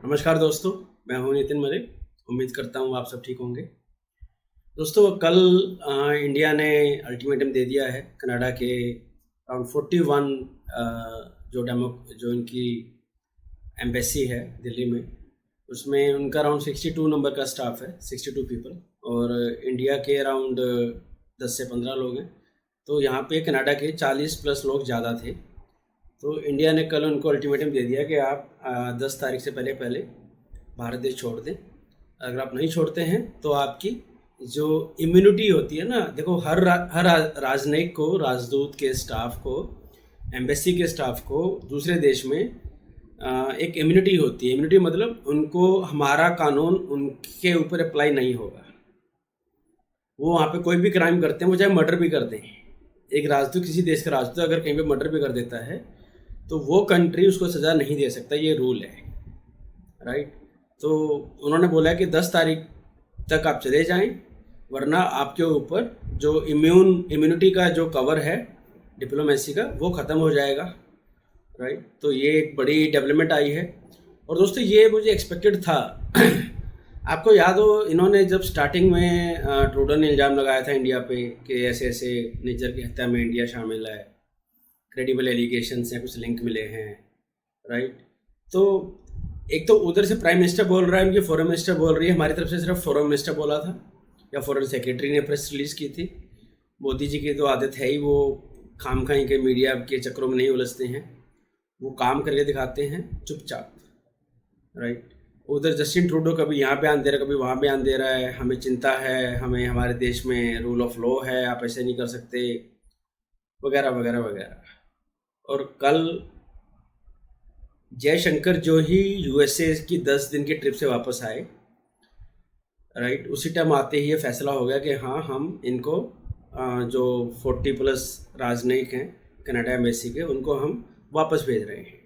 नमस्कार दोस्तों, मैं हूं नितिन मलिक। उम्मीद करता हूं आप सब ठीक होंगे। दोस्तों कल इंडिया ने अल्टीमेटम दे दिया है कनाडा के अराउंड 41 जो इनकी एम्बेसी है दिल्ली में, उसमें उनका अराउंड 62 नंबर का स्टाफ है, 62 पीपल, और इंडिया के अराउंड 10 से 15 लोग हैं। तो यहाँ पे कनाडा के 40 प्लस लोग ज़्यादा थे। तो इंडिया ने कल उनको अल्टीमेटम दे दिया कि आप 10 तारीख से पहले पहले भारत देश छोड़ दें। अगर आप नहीं छोड़ते हैं तो आपकी जो इम्यूनिटी होती है ना, देखो हर राजनयिक को, राजदूत के स्टाफ को, एम्बेसी के स्टाफ को दूसरे देश में एक इम्यूनिटी होती है। इम्यूनिटी मतलब उनको हमारा कानून उनके ऊपर अप्लाई नहीं होगा। वो वहाँ पे कोई भी क्राइम करते हैं, वो चाहे मर्डर भी कर दें। एक राजदूत, किसी देश का राजदूत अगर कहीं पे मर्डर भी कर देता है तो वो कंट्री उसको सज़ा नहीं दे सकता, ये रूल है, राइट। तो उन्होंने बोला कि 10 तारीख तक आप चले जाएं, वरना आपके ऊपर जो इम्यूनिटी का जो कवर है डिप्लोमेसी का, वो ख़त्म हो जाएगा, राइट। तो ये एक बड़ी डेवलपमेंट आई है। और दोस्तों ये मुझे एक्सपेक्टेड था। आपको याद हो, इन्होंने जब स्टार्टिंग में ट्रूडो ने इल्ज़ाम लगाया था इंडिया पे कि ऐसे ऐसे निज्जर की हत्या में इंडिया शामिल है, क्रेडिबल एलिगेशंस हैं, कुछ लिंक मिले हैं, राइट। तो एक तो उधर से प्राइम मिनिस्टर बोल रहा है, उनकी फॉरेन मिनिस्टर बोल रही है, हमारी तरफ से सिर्फ फॉरेन मिनिस्टर बोला था या फॉरेन सेक्रेटरी ने प्रेस रिलीज़ की थी। मोदी जी की तो आदत है ही, वो खामखाई के मीडिया के चक्करों में नहीं उलझते हैं, वो काम करके दिखाते हैं चुपचाप, राइट। उधर जस्टिन ट्रूडो कभी यहाँ बयान दे रहा है, कभी वहाँ बयान दे रहा है, हमें चिंता है, हमें हमारे देश में रूल ऑफ लॉ है, आप ऐसे नहीं कर सकते, वगैरह वगैरह वगैरह। और कल जयशंकर जो ही यूएसए की 10 दिन की ट्रिप से वापस आए, राइट, उसी टाइम आते ही ये फैसला हो गया कि हाँ, हम इनको जो 40 प्लस राजनयिक हैं कनाडा एम्बेसी के, उनको हम वापस भेज रहे हैं।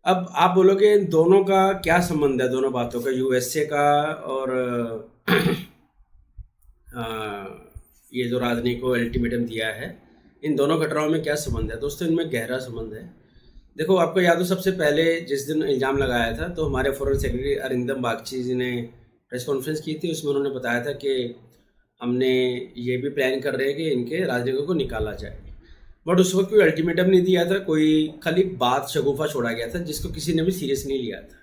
अब आप बोलोगे इन दोनों का क्या संबंध है, दोनों बातों का, यूएसए का और ये जो राजनयिक को अल्टीमेटम दिया है, इन दोनों घटनाओं में क्या संबंध है? दोस्तों इनमें गहरा संबंध है। देखो, आपको याद हो सबसे पहले जिस दिन इल्ज़ाम लगाया था, तो हमारे फॉरेन सेक्रेटरी अरिंदम बागची जी ने प्रेस कॉन्फ्रेंस की थी। उसमें उन्होंने बताया था कि हमने ये भी प्लान कर रहे हैं कि इनके राजनयिकों को निकाला जाए। बट उस वक्त कोई अल्टीमेटम नहीं दिया था, कोई खाली बात शगुफा छोड़ा गया था, जिसको किसी ने भी सीरियस नहीं लिया था,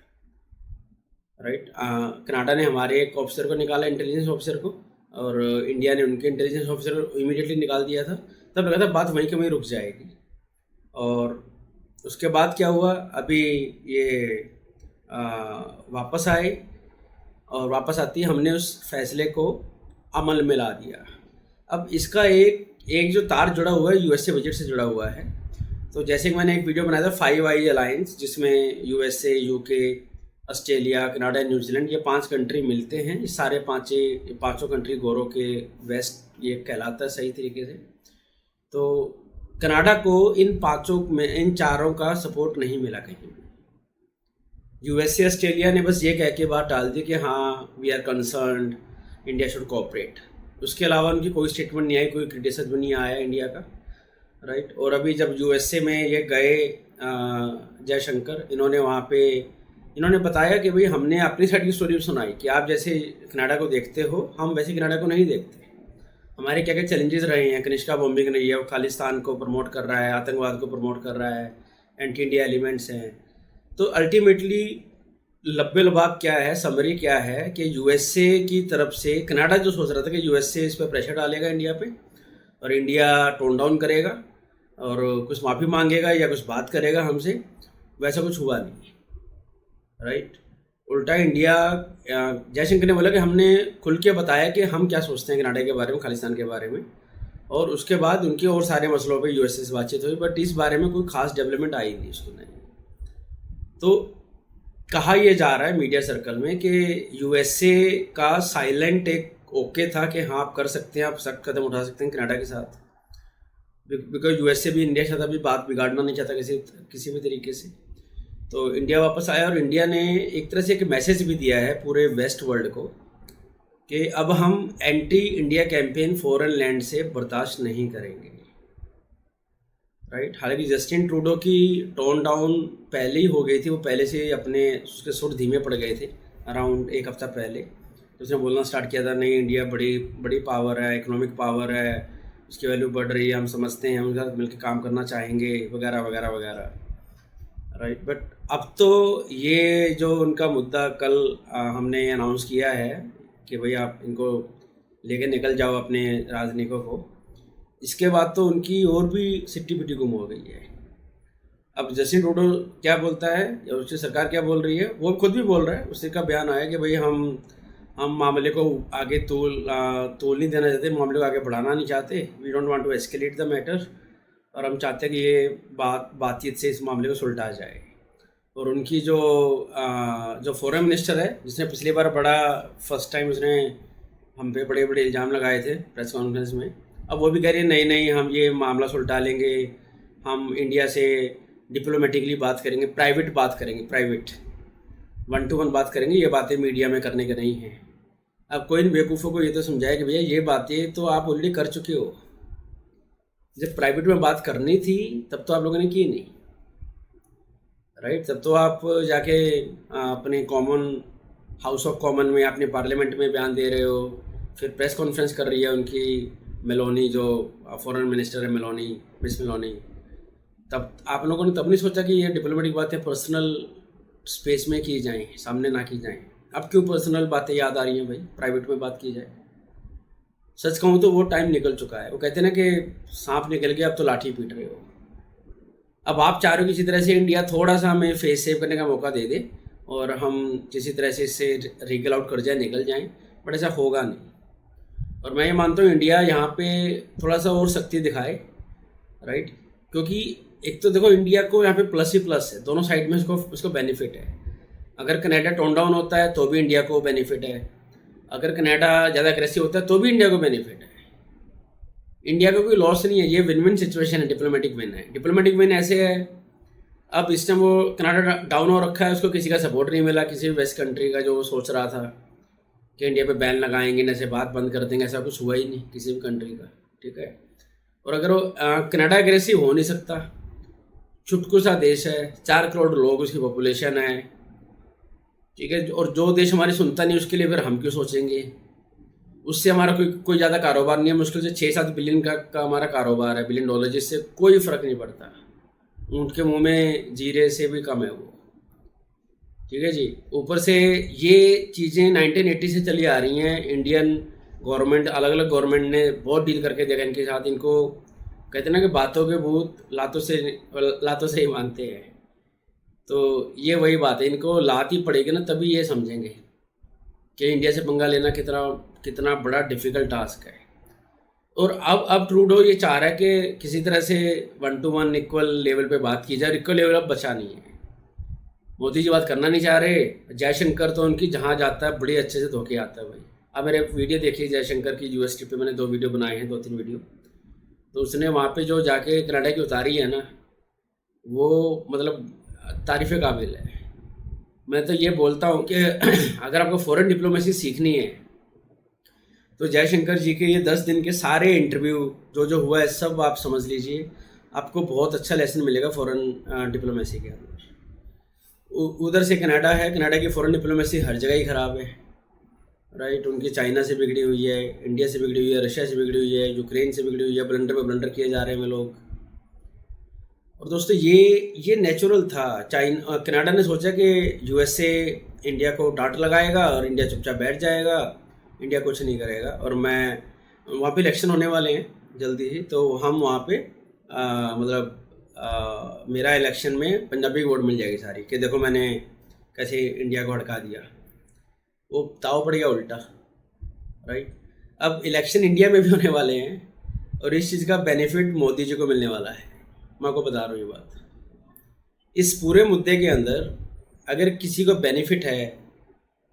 राइट। कनाडा ने हमारे एक ऑफिसर को निकाला, इंटेलिजेंस ऑफिसर को, और इंडिया ने उनके इंटेलिजेंस ऑफिसर को इमीडिएटली निकाल दिया था। तब लगा था बात वहीं के वहीं रुक जाएगी। और उसके बाद क्या हुआ, अभी ये वापस आए, और वापस आती है हमने उस फैसले को अमल में ला दिया। अब इसका एक जो तार जुड़ा हुआ है यूएसए बजट से जुड़ा हुआ है। तो जैसे कि मैंने एक वीडियो बनाया था 5 आइज अलायंस, जिसमें USA, UK, Australia, Canada, New Zealand, ये 5 कंट्री मिलते हैं। ये सारे पाँचों कंट्री गोरों के वेस्ट ये कहलाता है सही तरीके से। तो कनाडा को इन पाँचों में, इन चारों का सपोर्ट नहीं मिला कहीं। यूएसए, ऑस्ट्रेलिया ने बस ये कह के बात टाल दी कि हाँ, we are concerned, India should cooperate. उसके अलावा उनकी कोई स्टेटमेंट नहीं आई, कोई क्रिटिसिज्म नहीं आया इंडिया का, राइट। और अभी जब यूएसए में ये गए जयशंकर, इन्होंने वहाँ पे इन्होंने बताया कि भाई हमने अपनी साइड की स्टोरी सुनाई कि आप जैसे कनाडा को देखते हो, हम वैसे कनाडा को नहीं देखते। हमारे क्या क्या चैलेंजेस रहे हैं, कनिष्का बॉम्बिंग रही है, वो खालिस्तान को प्रमोट कर रहा है, आतंकवाद को प्रमोट कर रहा है, एंटी इंडिया एलिमेंट्स हैं। तो अल्टीमेटली लब्बे लबाब क्या है, समरी क्या है कि यूएसए की तरफ से कनाडा जो सोच रहा था कि यूएसए इस पर प्रेशर डालेगा इंडिया पे, और इंडिया टोन डाउन करेगा और कुछ माफ़ी मांगेगा या कुछ बात करेगा हमसे, वैसा कुछ हुआ नहीं, राइट। उल्टा इंडिया, जयशंकर ने बोला कि हमने खुल के बताया कि हम क्या सोचते हैं कनाडा के बारे में, खालिस्तान के बारे में, और उसके बाद उनके और सारे मसलों पे यूएसए से बातचीत हुई, बट इस बारे में कोई खास डेवलपमेंट आई नहीं उसको नहीं। तो कहा यह जा रहा है मीडिया सर्कल में कि यूएसए का साइलेंट एक ओके था कि हाँ, आप कर सकते हैं, आप सख्त कदम उठा सकते हैं कनाडा के साथ, बिकॉज यूएसए भी इंडिया के साथ अभी बात बिगाड़ना नहीं चाहता किसी भी तरीके से। तो इंडिया वापस आया, और इंडिया ने एक तरह से एक मैसेज भी दिया है पूरे वेस्ट वर्ल्ड को कि अब हम anti India campaign foreign land से बर्दाश्त नहीं करेंगे, राइट। हालांकि जस्टिन ट्रूडो की टोन डाउन पहले ही हो गई थी, वो पहले से अपने उसके सुर धीमे पड़ गए थे अराउंड एक हफ्ता पहले। तो उसने बोलना स्टार्ट किया था, नहीं इंडिया बड़ी बड़ी पावर है, इकोनॉमिक पावर है, उसकी वैल्यू बढ़ रही है, हम समझते हैं, हम उनके साथ मिलकर काम करना चाहेंगे वगैरह वगैरह वगैरह, राइट। बट अब तो ये जो उनका मुद्दा कल हमने अनाउंस किया है कि भाई आप इनको लेके निकल जाओ अपने राजनयिकों को, इसके बाद तो उनकी और भी सिट्टी पिट्टी गुम हो गई है। अब जस्टिन ट्रूडो क्या बोलता है या उसकी सरकार क्या बोल रही है, वो खुद भी बोल रहा है, उसी का बयान आया कि भाई हम मामले को आगे तोल नहीं देना चाहते, मामले को आगे बढ़ाना नहीं चाहते, we don't want to escalate the matter, और हम चाहते हैं कि ये बातचीत से इस मामले को सुलझाया जाए। और उनकी जो फॉरेन मिनिस्टर है, जिसने पिछली बार फर्स्ट टाइम उसने हम पे बड़े बड़े इल्ज़ाम लगाए थे प्रेस कॉन्फ्रेंस में, अब वो भी कह रही है नहीं नहीं हम ये मामला सुलझा लेंगे, हम इंडिया से डिप्लोमेटिकली बात करेंगे, प्राइवेट बात करेंगे, प्राइवेट 1-to-1 बात करेंगे, ये बातें मीडिया में करने के नहीं हैं। अब कोई बेवकूफ़ों को ये तो समझाया कि भैया ये बातें तो आप ऑलरेडी कर चुके हो, जब प्राइवेट में बात करनी थी तब तो आप लोगों ने की नहीं, राइट। तब तो आप जाके अपने कॉमन हाउस ऑफ कॉमन में, अपने पार्लियामेंट में बयान दे रहे हो, फिर प्रेस कॉन्फ्रेंस कर रही है उनकी मेलोनी, जो फॉरेन मिनिस्टर है मेलोनी, मिस मेलोनी। तब आप लोगों ने तब नहीं सोचा कि ये डिप्लोमेटिक बातें पर्सनल स्पेस में की जाएं, सामने ना की जाएं। अब क्यों पर्सनल बातें याद आ रही हैं भाई, प्राइवेट में बात की जाए। सच कहूँ तो वो टाइम निकल चुका है। वो कहते हैं ना कि सांप निकल गया, अब तो लाठी पीट रहे हो। अब आप चाह रहे हो किसी तरह से इंडिया थोड़ा सा हमें फेस सेव करने का मौका दे दे और हम किसी तरह से इससे रिगल आउट कर जाए, निकल जाएं, बट ऐसा होगा नहीं। और मैं ये मानता हूँ इंडिया यहाँ पे थोड़ा सा और शक्ति दिखाए, राइट। क्योंकि एक तो देखो इंडिया को यहाँ पे प्लस ही प्लस है, दोनों साइड में उसको बेनिफिट है। अगर कनाडा टोन डाउन होता है तो भी इंडिया को बेनिफिट है, अगर कनाडा ज़्यादा अग्रेसिव होता है तो भी इंडिया को बेनिफिट है। इंडिया का कोई लॉस नहीं है, ये विन विन सिचुएशन है, डिप्लोमेटिक विन है। डिप्लोमेटिक विन ऐसे है, अब इस टाइम वो कनाडा डाउन हो रखा है, उसको किसी का सपोर्ट नहीं मिला, किसी भी वेस्ट कंट्री का, जो वो सोच रहा था कि इंडिया पे बैन लगाएंगे, न से बात बंद कर देंगे, ऐसा कुछ हुआ ही नहीं किसी भी कंट्री का, ठीक है। और अगर वो कनाडा एग्रेसिव हो नहीं सकता, चुटकू सा देश है, 4 करोड़ लोग उसकी पॉपुलेशन है, ठीक है। और जो देश हमारी सुनता नहीं उसके लिए फिर हम क्यों सोचेंगे, उससे हमारा कोई ज़्यादा कारोबार नहीं है, मुश्किल से 6-7 बिलियन का हमारा कारोबार है, बिलियन डॉलर, जिससे कोई फ़र्क नहीं पड़ता। ऊँट के मुंह में जीरे से भी कम है वो, ठीक है जी। ऊपर से ये चीज़ें 1980 से चली आ रही हैं, इंडियन गवर्नमेंट, अलग अलग गवर्नमेंट ने बहुत डील करके देखा इनके साथ। इनको कहते हैं ना कि बातों के भूत लातों से ही मानते हैं, तो ये वही बात है, इनको लात ही पड़ेगी ना तभी ये समझेंगे कि इंडिया से पंगा लेना कितना बड़ा डिफ़िकल्ट टास्क है। और अब ट्रूडो ये चाह रहा है कि किसी तरह से 1-to-1 इक्वल लेवल पे बात की जाए। इक्वल लेवल अब बचा नहीं है, मोदी जी बात करना नहीं चाह रहे। जयशंकर तो उनकी जहाँ जाता है बड़ी अच्छे से धोके आता है भाई। अब मेरे वीडियो देखिए जयशंकर की, यूएस ट्रिप पे मैंने 2 वीडियो बनाए हैं, 2-3 वीडियो, तो उसने वहाँ पे जो जाके कनाडा की उतारी है ना, वो मतलब तारीफ़ काबिल है। मैं तो ये बोलता हूँ कि अगर आपको फॉरेन डिप्लोमेसी सीखनी है तो जयशंकर जी के ये 10 दिन के सारे इंटरव्यू जो हुआ है सब आप समझ लीजिए, आपको बहुत अच्छा लेसन मिलेगा फॉरेन डिप्लोमेसी के अंदर। उधर से कनाडा है, कनाडा की फॉरेन डिप्लोमेसी हर जगह ही ख़राब है, राइट। उनकी चाइना से बिगड़ी हुई है, इंडिया से बिगड़ी हुई है, रशिया से बिगड़ी हुई है, यूक्रेन से बिगड़ी हुई है, ब्लंडर पे ब्लंडर किए जा रहे हैं लोग। और दोस्तों ये नेचुरल था। कनाडा ने सोचा कि यूएसए इंडिया को डांट लगाएगा और इंडिया चुपचाप बैठ जाएगा, इंडिया कुछ नहीं करेगा। और मैं वहाँ पे इलेक्शन होने वाले हैं जल्दी ही, तो हम वहाँ पे मेरा इलेक्शन में पंजाबी की वोट मिल जाएगी सारी, कि देखो मैंने कैसे इंडिया को हड़का दिया। वो ताव पड़ गया उल्टा, राइट। अब इलेक्शन इंडिया में भी होने वाले हैं और इस चीज़ का बेनिफिट मोदी जी को मिलने वाला है, मैं आपको बता रहा हूँ ये बात। इस पूरे मुद्दे के अंदर अगर किसी को बेनिफिट है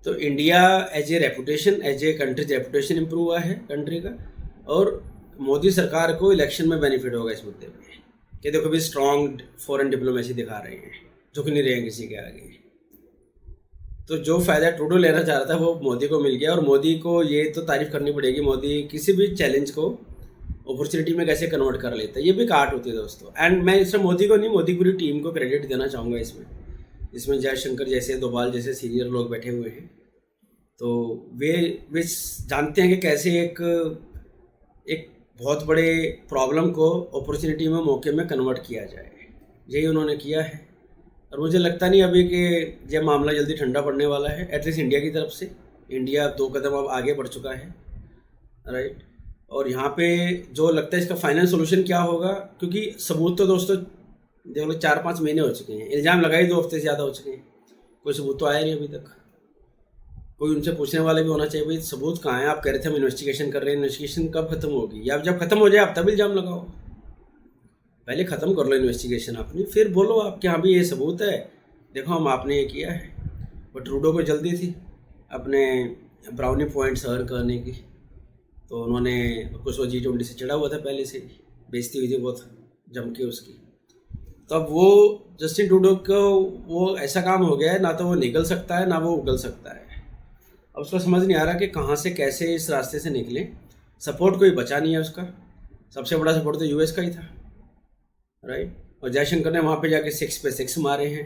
तो India as a reputation, as a country reputation improve हुआ है कंट्री का, और मोदी सरकार को इलेक्शन में बेनिफिट होगा इस मुद्दे में कि देखो भी स्ट्रॉन्ग फॉरेन डिप्लोमेसी दिखा रहे हैं, झुक नहीं रहे हैं किसी के आगे। तो जो फ़ायदा ट्रूडो लेना चाह रहा था वो मोदी को मिल गया। और मोदी को ये तो तारीफ़ करनी पड़ेगी, मोदी किसी भी चैलेंज को अपॉर्चुनिटी में कैसे कन्वर्ट कर लेता है, ये भी एक आर्ट होती है दोस्तों। एंड मैं इसमें मोदी को नहीं, मोदी पूरी टीम को क्रेडिट देना चाहूँगा इसमें जयशंकर जैसे, डोभाल जैसे सीनियर लोग बैठे हुए हैं। तो वे जानते हैं कि कैसे एक बहुत बड़े प्रॉब्लम को अपॉर्चुनिटी में, मौके में कन्वर्ट किया जाए। यही उन्होंने किया है और मुझे लगता नहीं अभी कि यह मामला जल्दी ठंडा पड़ने वाला है, एटलीस्ट इंडिया की तरफ से। इंडिया 2 कदम अब आगे बढ़ चुका है, राइट। और यहाँ पे जो लगता है इसका फाइनल सोल्यूशन क्या होगा, क्योंकि सबूत तो दोस्तों देख लो 4-5 महीने हो चुके हैं, इल्ज़ाम लगाए 2 हफ्ते से ज़्यादा हो चुके हैं, कोई सबूत तो आया नहीं अभी तक। कोई उनसे पूछने वाले भी होना चाहिए, भाई सबूत कहाँ है, आप कह रहे थे हम इन्वेस्टिगेशन कर रहे हैं, इन्वेस्टिगेशन कब खत्म होगी, या जब खत्म हो जाए आप तब इल्ज़ाम लगाओ। पहले ख़त्म कर लो इन्वेस्टिगेशन अपनी, फिर बोलो आप कि हाँ भी ये सबूत है, देखो हम आपने ये किया है। बट ट्रूडो को जल्दी थी अपने ब्राउनी पॉइंट्स अर्न करने की, तो उन्होंने कुछ वो G20 से चढ़ा हुआ था पहले से, बेइज्जती हुई थी बहुत जम के उसकी। तो अब वो जस्टिन ट्रूडो को वो ऐसा काम हो गया है, ना तो वो निकल सकता है ना वो उगल सकता है। अब उसको समझ नहीं आ रहा कि कहाँ से कैसे इस रास्ते से निकले। सपोर्ट कोई बचा नहीं है उसका, सबसे बड़ा सपोर्ट तो US का ही था, राइट। और जयशंकर ने वहाँ पे जाके 6 पे 6 मारे हैं,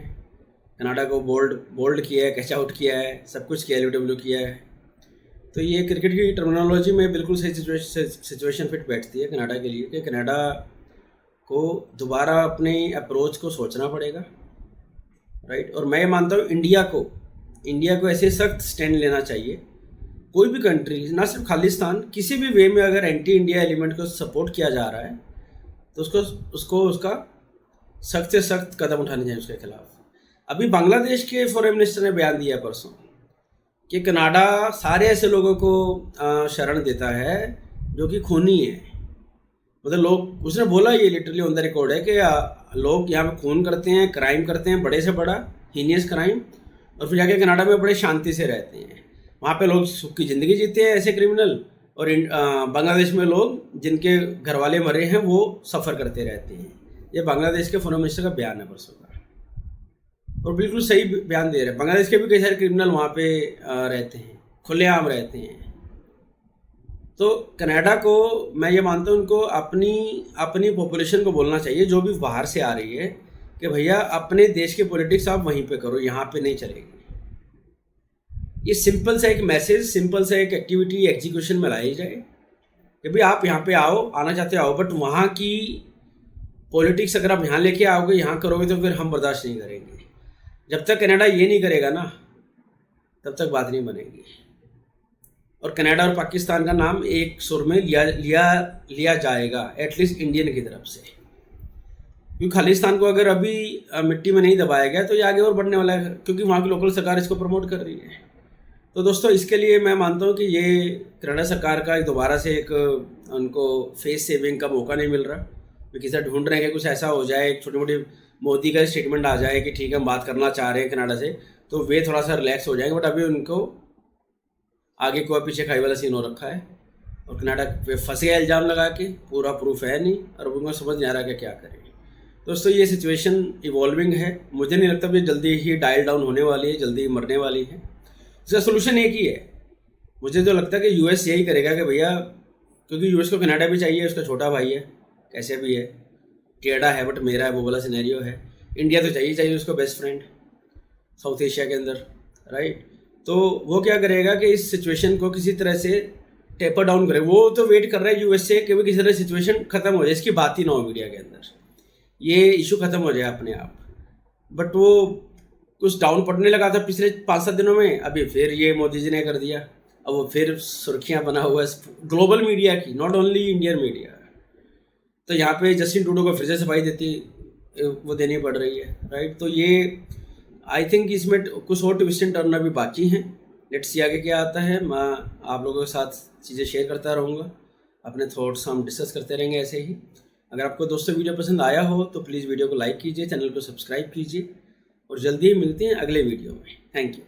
कनाडा को बोल्ड किया है, कैच आउट किया है, सब कुछ किया, LBW किया है। तो ये क्रिकेट की टर्मिनोलॉजी में बिल्कुल सही सिचुएशन फिट बैठती है कनाडा के लिए कि कनाडा को दोबारा अपने अप्रोच को सोचना पड़ेगा, राइट। और मैं मानता हूँ इंडिया को ऐसे सख्त स्टैंड लेना चाहिए। कोई भी कंट्री, ना सिर्फ खालिस्तान, किसी भी वे में अगर एंटी इंडिया एलिमेंट को सपोर्ट किया जा रहा है तो उसका सख्त से सख्त कदम उठाने चाहिए उसके खिलाफ। अभी बांग्लादेश के फॉरेन मिनिस्टर ने बयान दिया परसों कि कनाडा सारे ऐसे लोगों को शरण देता है जो कि खूनी है। मतलब लोग, उसने बोला ये लिटरली ऑन द रिकॉर्ड है कि लोग यहाँ पे खून करते हैं, क्राइम करते हैं, बड़े से बड़ा हीनियस क्राइम, और फिर जाके कनाडा में बड़े शांति से रहते हैं। वहाँ पे लोग सुख की ज़िंदगी जीते हैं ऐसे क्रिमिनल, और बांग्लादेश में लोग जिनके घर वाले मरे हैं वो सफ़र करते रहते हैं। ये बांग्लादेश के फॉरेन मिनिस्टर का बयान है परसों का, और बिल्कुल सही बयान दे रहे हैं। बांग्लादेश के भी कई सारे क्रिमिनल वहाँ पे रहते हैं, खुलेआम रहते हैं। तो कनाडा को मैं ये मानता हूँ उनको अपनी पॉपुलेशन को बोलना चाहिए जो भी बाहर से आ रही है कि भैया अपने देश के पॉलिटिक्स आप वहीं पे करो, यहाँ पे नहीं चलेगी। ये सिंपल सा एक मैसेज, सिंपल सा एक एक्टिविटी एग्जीक्यूशन में लाई जाए कि भाई आप यहाँ पे आओ, आना चाहते आओ, बट वहाँ की पॉलिटिक्स अगर आप यहाँ लेके आओगे, यहाँ करोगे, तो फिर हम बर्दाश्त नहीं करेंगे। जब तक कनाडा ये नहीं करेगा ना, तब तक बात नहीं बनेगी। और कनाडा और पाकिस्तान का नाम एक सुर में लिया जाएगा, एटलीस्ट इंडियन की तरफ से, क्योंकि खालिस्तान को अगर अभी मिट्टी में नहीं दबाया गया तो ये आगे और बढ़ने वाला है, क्योंकि वहाँ की लोकल सरकार इसको प्रमोट कर रही है। तो दोस्तों इसके लिए मैं मानता हूँ कि ये कनाडा सरकार का दोबारा से एक उनको फेस सेविंग का मौका नहीं मिल रहा। वे किसी ढूंढ रहे हैं कि कुछ ऐसा हो जाए, छोटी मोटी मोदी का स्टेटमेंट आ जाए कि ठीक है हम बात करना चाह रहे हैं कनाडा से, तो वे थोड़ा सा रिलैक्स हो जाएंगे। बट अभी उनको आगे को पीछे खाई वाला सीन हो रखा है, और कनाडा पे फंसे गया इल्ज़ाम लगा के, पूरा प्रूफ है नहीं, और उनको समझ नहीं आ रहा कि क्या करें। दोस्तों ये सिचुएशन इवॉल्विंग है, मुझे नहीं लगता ये जल्दी ही डायल डाउन होने वाली है, जल्दी मरने वाली है। इसका सोल्यूशन एक ही है, मुझे तो लगता है कि US यही करेगा कि भैया, क्योंकि US को कनाडा भी चाहिए, उसका छोटा भाई है, कैसे भी है, टेढ़ा है बट मेरा है, वो वाला सिनेरियो है। इंडिया तो चाहिए उसको बेस्ट फ्रेंड साउथ एशिया के अंदर, राइट। तो वो क्या करेगा कि इस सिचुएशन को किसी तरह से टेपर डाउन करे। वो तो वेट कर रहा है US से कि वो किसी तरह सिचुएशन खत्म हो जाए, इसकी बात ही ना हो मीडिया के अंदर, ये इशू खत्म हो जाए अपने आप। बट वो कुछ डाउन पड़ने लगा था पिछले 5-7 दिनों में, अभी फिर ये मोदी जी ने कर दिया। अब वो फिर सुर्खियां बना हुआ है ग्लोबल मीडिया की, नॉट ओनली इंडियन मीडिया। तो यहाँ पे जस्टिन ट्रूडो को फिर से सफाई देनी पड़ रही है, राइट। तो ये आई थिंक इसमें कुछ और ट्विस्ट एंड टर्न अभी बाकी हैं। लेट्स सी आगे क्या आता है। मैं आप लोगों के साथ चीज़ें शेयर करता रहूँगा, अपने थॉट्स हम डिस्कस करते रहेंगे ऐसे ही। अगर आपको दोस्तों वीडियो पसंद आया हो तो प्लीज़ वीडियो को लाइक कीजिए, चैनल को सब्सक्राइब कीजिए, और जल्दी ही मिलते हैं अगले वीडियो में। Thank you.